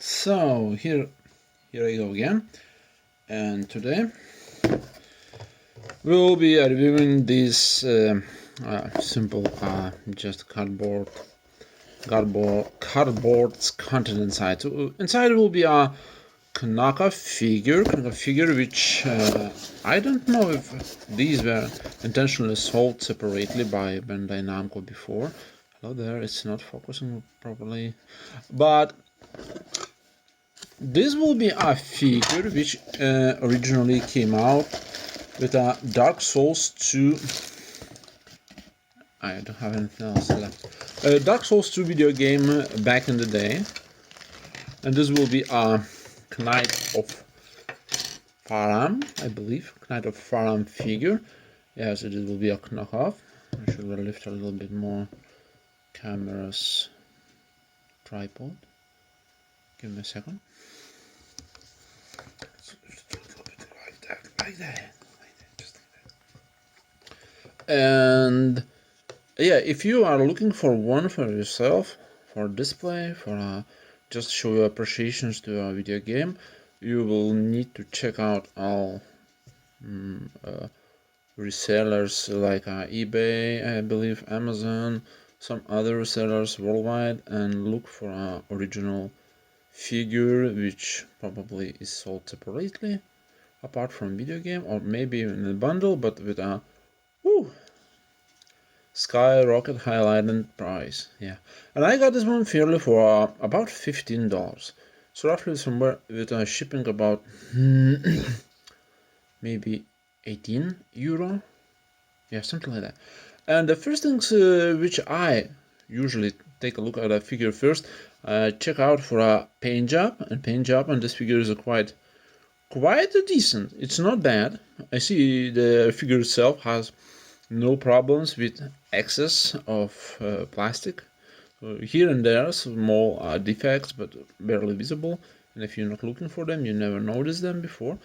So here I go again, and today we'll be reviewing this simple just cardboard's content inside. So inside will be a Knockoff figure, which I don't know if these were intentionally sold separately by Bandai Namco before. Hello there, it's not focusing properly, but this will be a figure which originally came out with a Dark Souls 2. I don't have anything else left. Dark Souls 2 video game back in the day, and this will be a Knight of Farhaam, I believe. Knight of Farhaam figure. Yes, it will be a knockoff. I should lift a little bit more camera's tripod. Give me a second. Like that. Just like that. And yeah, if you are looking for one for yourself, for display, for just show your appreciations to a video game, you will need to check out all resellers like eBay, I believe, Amazon, some other resellers worldwide, and look for an original figure which probably is sold separately apart from video game, or maybe in a bundle, but with a skyrocket highlighted price. Yeah, and I got this one fairly for about $15, so roughly somewhere with shipping about maybe 18 euro. Yeah, something like that. And the first things which I usually take a look at a figure first, check out for a paint job, and this figure is quite decent. It's not bad. I see the figure itself has no problems with excess of plastic. So here and there small defects, but barely visible, and if you're not looking for them, you never noticed them before.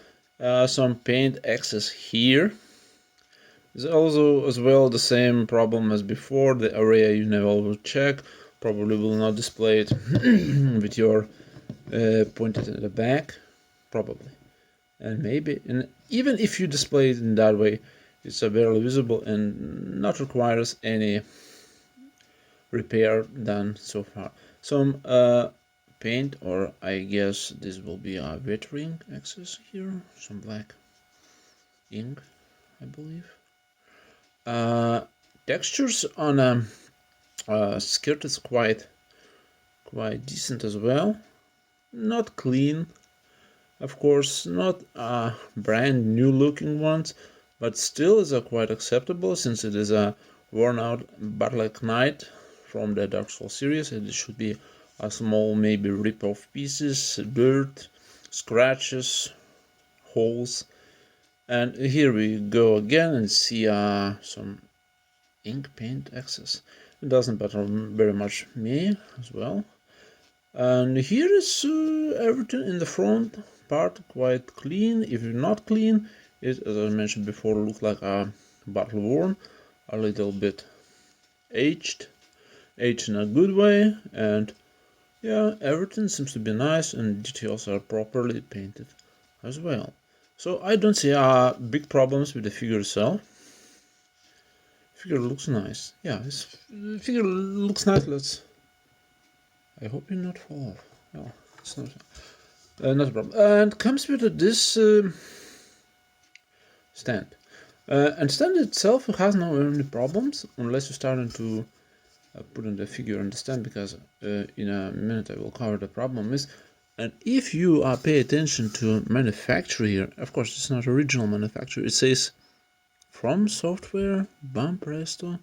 Some paint excess here. Is also as well the same problem as before. The area you never will check, probably will not display it with your pointed at the back, probably. And maybe, and even if you display it in that way, it's barely visible and not requires any repair done so far. Some paint, or I guess this will be a wettering access here, some black ink, I believe. Textures on a skirt is quite decent as well. Not clean, of course, not brand new looking ones, but still is quite acceptable since it is a worn out Battle Knight from the Dark Souls series. It should be a small maybe rip off pieces, dirt, scratches, holes. And here we go again and see some ink paint excess. It doesn't matter very much me as well. And here is everything in the front part quite clean. If you're not clean, it, as I mentioned before, looks like a battle worn, a little bit aged in a good way, and yeah, everything seems to be nice and details are properly painted as well. So I don't see big problems with the figure itself. Figure looks nice. Yeah, the figure looks nice. I hope you not fall off. No, it's not a problem. And comes with this stand. And stand itself has no any problems unless you're starting to put in the figure on the stand, because in a minute I will cover the problem is. And if you pay attention to manufacturer here, of course it's not original manufacturer. It says From Software, Bam Presto,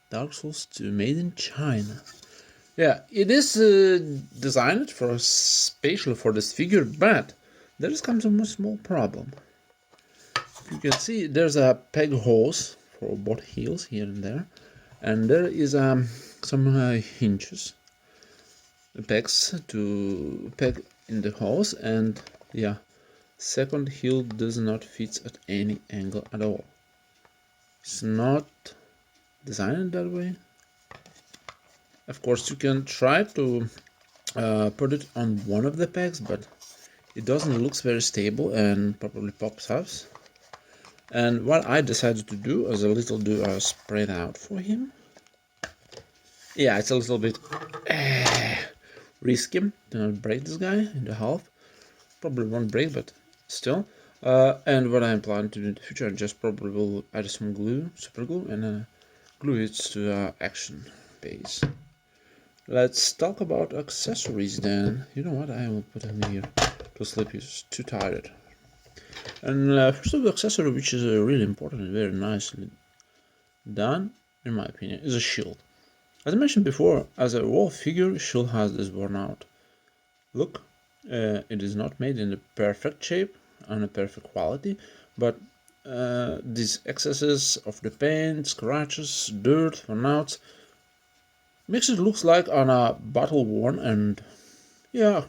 Dark Souls 2, made in China. Yeah, it is designed for special for this figure, but there comes a small problem. You can see there's a peg holes for both heels here and there, and there is some hinges, pegs to peg in the holes, and yeah, second heel does not fit at any angle at all. It's not designed that way. Of course, you can try to put it on one of the pegs, but it doesn't look very stable and probably pops out. And what I decided to do is a little spread out for him. Yeah, it's a little bit risky to not break this guy into half. Probably won't break, but still. And what I'm planning to do in the future, I just probably will add some glue, super glue, and glue it to action base. Let's talk about accessories then. You know what? I will put him here to sleep. He's too tired. And first of the accessory, which is really important and very nicely done, in my opinion, is a shield. As I mentioned before, as a wall figure, shield has this worn out look. It is not made in the perfect shape and a perfect quality, but these excesses of the paint, scratches, dirt, worn-outs makes it look like on a battle worn and yeah,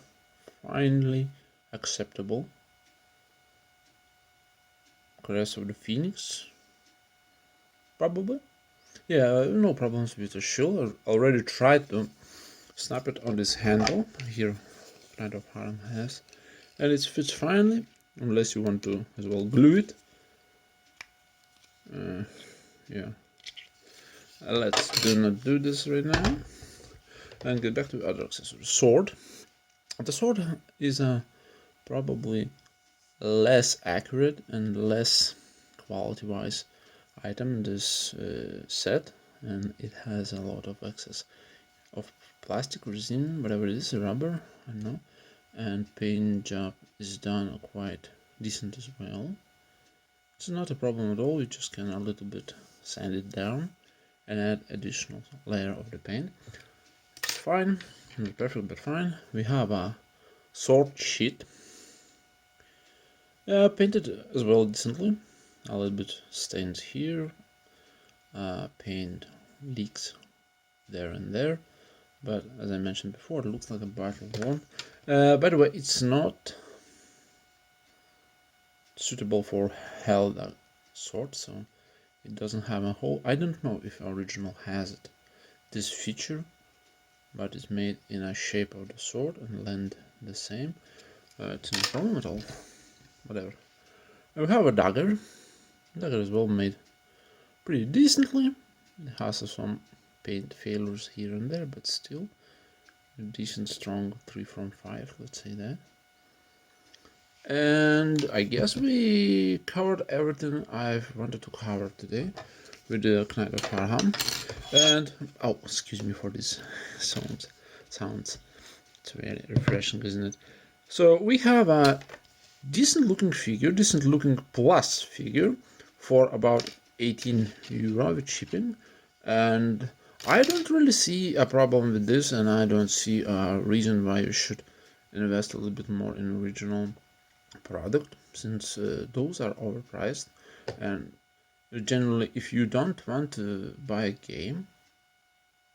finally acceptable. Crest of the Phoenix, probably. Yeah, no problems with the shield. I already tried to snap it on this handle here. Knockoff Farhaam has, and it fits finely, unless you want to as well glue it. Yeah, let's do not do this right now and get back to other accessories. Sword. The sword is probably less accurate and less quality-wise item in this set, and it has a lot of excess of plastic, resin, whatever it is, rubber, I don't know, and paint job is done quite decent as well. It's not a problem at all, you just can a little bit sand it down and add additional layer of the paint. It's fine, not perfect but fine. We have a sword sheet, painted as well decently, a little bit stains here, paint leaks there and there, but as I mentioned before, it looks like a battle worn. By the way, it's not suitable for held sword, so it doesn't have a hole. I don't know if original has it, this feature, but it's made in a shape of the sword and length the same. It's no problem at all. Whatever. We have a dagger. Dagger is well made pretty decently. It has some paint failures here and there, but still a decent strong 3 from 5, let's say that. And I guess we covered everything I've wanted to cover today with the Knockoff Farhaam. And oh, excuse me for these sounds. It's very refreshing, isn't it? So we have a decent looking figure, decent looking plus figure for about 18 euro with shipping, and I don't really see a problem with this, and I don't see a reason why you should invest a little bit more in original product, since those are overpriced. And generally, if you don't want to buy a game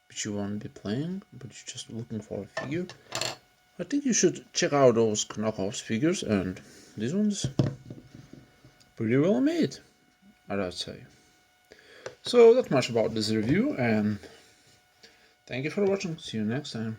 which you won't be playing but you're just looking for a figure, I think you should check out those Knockoff figures, and this one's pretty well made, I'd say. So that's much about this review, and thank you for watching. See you next time.